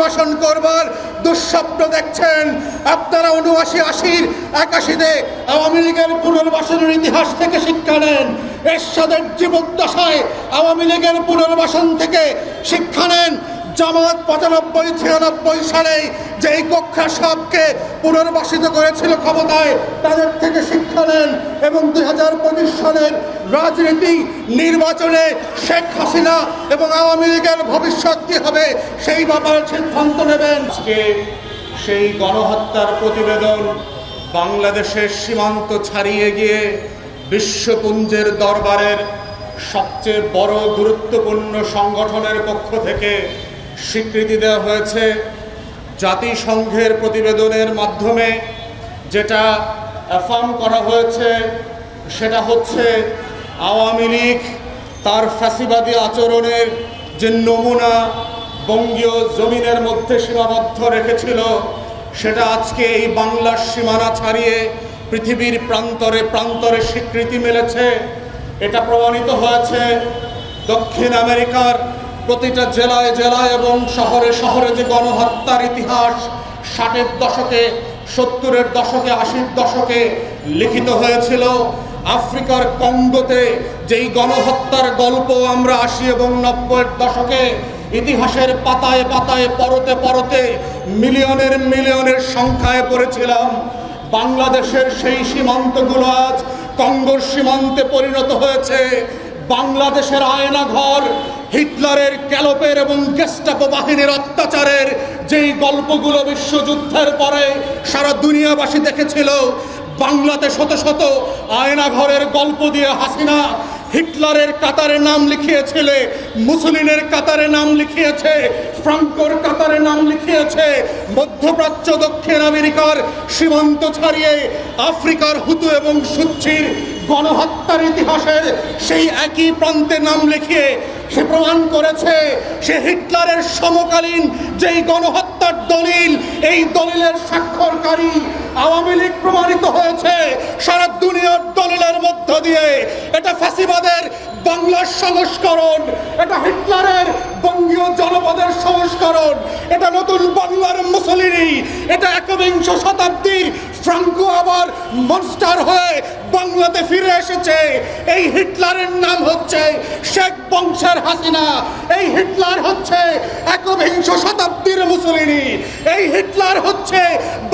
পুনর্বাসন করবার দুঃস্বপ্ন দেখছেন। আপনারা ৭৯, ৮০, ৮১-তে আওয়ামী লীগের পুনর্বাসনের ইতিহাস থেকে শিক্ষা নেন। এরশাদের জীবদ্দশায় আওয়ামী লীগের পুনর্বাসন থেকে শিক্ষা নেন। জামাত ৯৫-৯৬ সালে যেই গোখরা সাহকে পুনর্বাসিত করেছিল ক্ষমতায়, তাদের থেকে শিক্ষা নেন এবং ২০২৫ সালের রাজনীতি নির্বাচনে শেখ হাসিনা এবং আওয়ামী লীগের ভবিষ্যৎ কী হবে সেই ব্যাপারে সিদ্ধান্ত নেবেন। আজকে সেই গণহত্যার প্রতিবেদন বাংলাদেশের সীমান্ত ছাড়িয়ে গিয়ে বিশ্বপুঞ্জের দরবারের সবচেয়ে বড় গুরুত্বপূর্ণ সংগঠনের পক্ষ থেকে স্বীকৃতি দেওয়া হয়েছে। জাতিসংঘের প্রতিবেদনের মাধ্যমে যেটা অ্যাফার্ম করা হয়েছে সেটা হচ্ছে আওয়ামী লীগ তার ফ্যাসিবাদী আচরণের যে নমুনা বঙ্গীয় জমিনের মধ্যে সীমাবদ্ধ রেখেছিল, সেটা আজকে এই বাংলার সীমানা ছাড়িয়ে পৃথিবীর প্রান্তরে প্রান্তরে স্বীকৃতি মিলেছে। এটা প্রমাণিত হয়েছে দক্ষিণ আমেরিকার প্রতিটা জেলায় জেলায় এবং শহরে শহরে যে গণহত্যার ইতিহাস ৬০-এর দশকে, ৭০-এর দশকে, ৮০-এর দশকে লিখিত হয়েছিল। আফ্রিকার কঙ্গোতে যেই গণহত্যার গল্প আমরা ৮০ এবং ৯০-এর দশকে ইতিহাসের পাতায় পাতায় পরতে পরতে মিলিয়নের সংখ্যায় পড়েছিলাম, বাংলাদেশের সেই সীমান্তগুলো আজ কঙ্গোর সীমান্তে পরিণত হয়েছে। বাংলাদেশের আয়না ঘর হিটলারের, ক্যালোপের এবং গেস্টাপো বাহিনীর অত্যাচারের যেই গল্পগুলো বিশ্বযুদ্ধের পরে সারা দুনিয়াবাসী দেখেছিল, বাংলাতে শত শত আয়না ঘরের গল্প দিয়ে হাসিনা হিটলারের কাতারে নাম লিখিয়েছিল, মুসলিনের কাতারে নাম লিখিয়েছে, ফ্রাঙ্কোর কাতারে নাম লিখিয়েছে। মধ্যপ্রাচ্য, দক্ষিণ আমেরিকার সীমান্ত ছাড়িয়ে আফ্রিকার হুতু এবং সুচ্চির গণহত্যার ইতিহাসের সেই একই প্রান্তে নাম লিখিয়ে সে প্রমাণ করেছে সে হিটলারের সমকালীন যেই গণহত্যার দলিল, এই দলিলের স্বাক্ষরকারী আওয়ামী লীগ প্রমাণিত হয়েছে সারা দুনিয়ার দলিলের মধ্য দিয়ে। এটা ফ্যাসিবাদের বাংলার সংস্করণ, এটা হিটলারের বঙ্গীয় জনপদের সংস্করণ, এটা নতুন বাংলার মুসলিনী, এটা একবিংশ শতাব্দীর ফ্রাঙ্কো আবার মনস্টার হয়ে বাংলাতে ফিরে এসেছে। এই হিটলারের নাম হচ্ছে শেখ বংশের হাসিনা, এই হিটলার হচ্ছে একবিংশ শতাব্দীর মুসলিনী, এই হিটলার হচ্ছে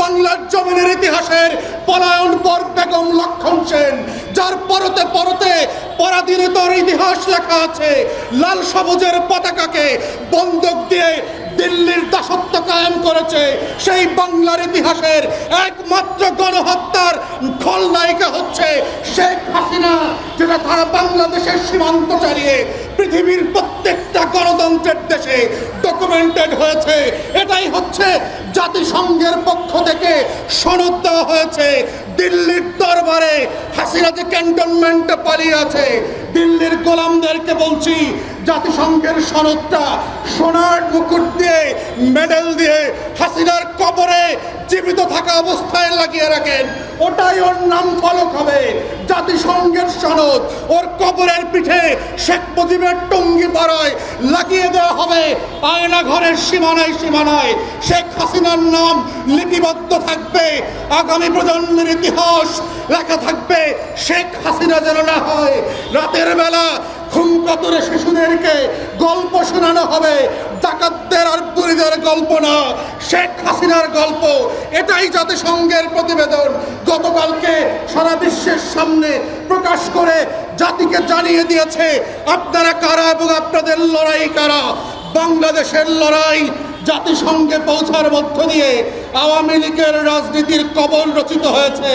বাংলার জমিনের ইতিহাসের পলায়ন পর বেগম লক্ষণ সেন, যার পরতে পরতে পরাধীনতার ইতিহাস লেখা আছে। লাল সবুজের পতাকাকে বন্দুক দিয়ে দিল্লির দাসত্ব কায়েম করেছে। সেই বাংলার ইতিহাসের একমাত্র গণহত্যার খলনায়িকা হচ্ছে শেখ হাসিনা, যেটা তারা বাংলাদেশের সীমান্ত চালিয়ে পৃথিবীর প্রত্যেকটা গণতন্ত্রের দেশে ডকুমেন্টেড হয়েছে। এটাই হচ্ছে জাতিসংঘের পক্ষ থেকে সনদ দেওয়া হয়েছে। দিল্লির দরবারে হাসিনা যে ক্যান্টনমেন্টে পালিয়ে আছে, দিল্লির গোলামদেরকে বলছি জাতিসংঘের সনদটা সোনার মুকুট দিয়ে, মেডেল দিয়ে হাসিনার কবরে জীবিত থাকা অবস্থায় লাগিয়ে রাখেন, ওটাই ওর নাম ফলক হবে। জাতিসংঘের সনদ ওর কবরের পিঠে শেখ মুজিবের টঙ্গি পাড়ায় লাগিয়ে দেওয়া হবে। আয়না ঘরের সীমানায় সীমানায় শেখ হাসিনার নাম লিপিবদ্ধ থাকবে। আগামী প্রজন্মের ইতিহাস লেখা থাকবে। শেখ হাসিনা যেন না হয় রাতের বেলা খুন কাতরে শিশুদেরকে গল্প শোনানো হবে, ডাকাতদের আর বুড়িদের গল্প না, শেখ হাসিনার গল্প। এটাই জাতিসংঘের প্রতিবেদন গতকালকে সারা বিশ্বের সামনে প্রকাশ করে জাতিকে জানিয়ে দিয়েছে আপনারা কারা এবং আপনাদের লড়াই কারা। বাংলাদেশের লড়াই জাতিসংঘে পৌঁছার মধ্য দিয়ে আওয়ামী লীগের রাজনীতির কবল রচিত হয়েছে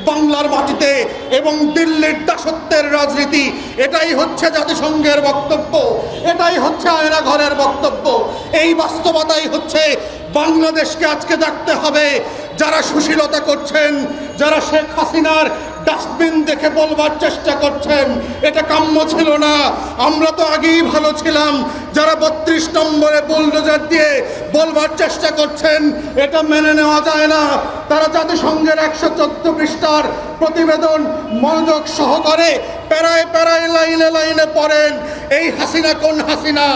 বাংলার মাটিতে এবং দিল্লির দাসত্বের রাজনীতি। এটাই হচ্ছে জাতিসংঘের বক্তব্য, এটাই হচ্ছে আয়না ঘরের বক্তব্য। এই বাস্তবতাই হচ্ছে বাংলাদেশকে আজকে দেখতে হবে। যারা সুশীলতা করছেন, যারা শেখ হাসিনার ডাস্টবিন দেখে বলবার চেষ্টা করছেন এটা কাম্য ছিল না, আমরা তো আগেই ভালো ছিলাম, যারা ৩২ নম্বরে বুলডোজার দিয়ে বলবার চেষ্টা করছেন এটা মেনে নেওয়া যায় না, তারা জাতিসংঘের ১১৪ পৃষ্ঠার প্রতিবেদন মনোযোগ সহকারে প্যারায় প্যারায় লাইনে লাইনে পড়েন। এই হাসিনা কোন হাসিনা?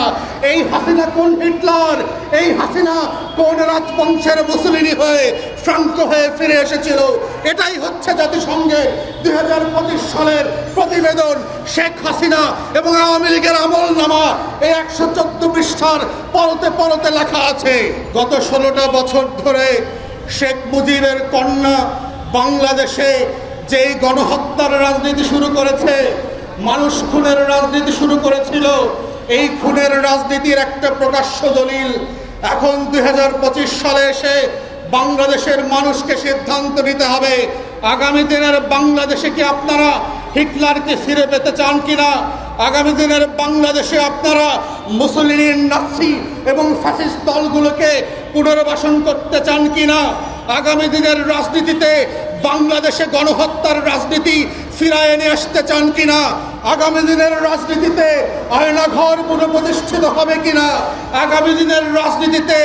এই হাসিনা কোন হিটলার? এই হাসিনা কোন রাজবংশের মুসলিনি হয়ে ফ্রাঙ্কো হয়ে ফিরে এসেছিল? এটাই হচ্ছে জাতিসংঘের 2025 সালের প্রতিবেদন। শেখ হাসিনা এবং আওয়ামী লীগের আমলনামা এই 114 পৃষ্ঠার পরতে পরতে লেখা আছে। গত 16টা বছর ধরে শেখ মুজিবের কন্যা বাংলাদেশে যেই গণহত্যার রাজনীতি শুরু করেছে, মানুষ খুনের রাজনীতি শুরু করেছিল, এই খুনের রাজনীতির একটা প্রকাশ্য দলিল এখন 2025 সালে এসে বাংলাদেশের মানুষকে সিদ্ধান্ত নিতে হবে আগামী দিনের বাংলাদেশে কি আপনারা হিটলারকে ফিরে পেতে চান কিনা? আগামী দিনের বাংলাদেশে আপনারা মুসলিনের নাৎসি এবং ফ্যাসিস্ট দলগুলোকে পুনর্বাসন করতে চান কিনা? আগামী দিনের রাজনীতিতে বাংলাদেশে গণহত্যার রাজনীতি ফিরায় নিয়ে আসতে চান কিনা? আগামী দিনের রাজনীতিতে আয়নাঘর পুনঃপ্রতিষ্ঠিত হবে কিনা? আগামী দিনের রাজনীতিতে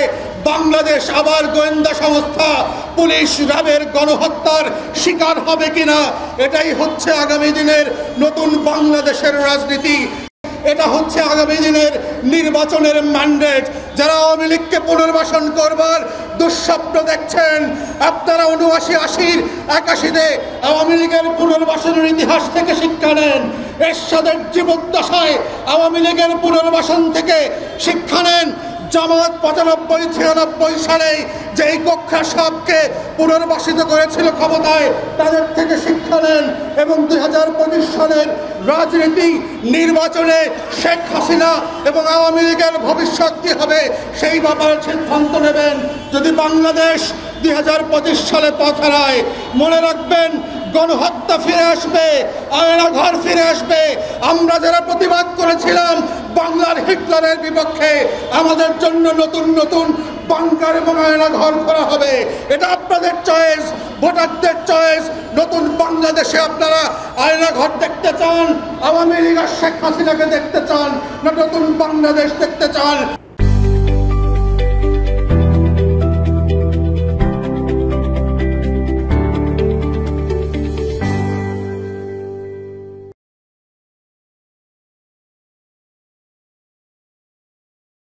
বাংলাদেশ আবার গোয়েন্দা সংস্থা পুলিশ র্যাবের গণহত্যার শিকার হবে কিনা? এটাই হচ্ছে আগামী দিনের নতুন বাংলাদেশের রাজনীতি। এটা হচ্ছে আগামী দিনের নির্বাচনের ম্যান্ডেট। যারা আওয়ামী লীগকে পুনর্বাসন করবার দুঃস্বপ্ন দেখছেন, আপনারা 79-80 81-তে আওয়ামী লীগের পুনর্বাসনের ইতিহাস থেকে শিক্ষা নেন। এরশাদের জীবদ্দশায় আওয়ামী লীগের পুনর্বাসন থেকে শিক্ষা নেন। জামাত 95-96 সালে যেই গোখরা সাহকে পুনর্বাসিত করেছিল ক্ষমতায়, তাদের থেকে শিক্ষা নেন এবং 2025 সালের রাজনীতি নির্বাচনে শেখ হাসিনা এবং আওয়ামী লীগের ভবিষ্যৎ কী হবে সেই ব্যাপারে সিদ্ধান্ত নেবেন। যদি বাংলাদেশ 2025 সালে পথ হারায়, মনে রাখবেন গণহত্যা ফিরে আসবে, আয়নাঘর ফিরে আসবে। আমরা যারা প্রতিবাদ করেছিলাম বাংলার হিটলারের বিপক্ষে, আমাদের জন্য নতুন নতুন বাংকার এবং আয়নাঘর করা হবে। এটা আপনাদের চয়েস, ভোটারদের চয়েস। নতুন বাংলাদেশে আপনারা আয়নাঘর দেখতে চান, আওয়ামী লীগ আর শেখ হাসিনাকে দেখতে চান, না নতুন বাংলাদেশ দেখতে চান?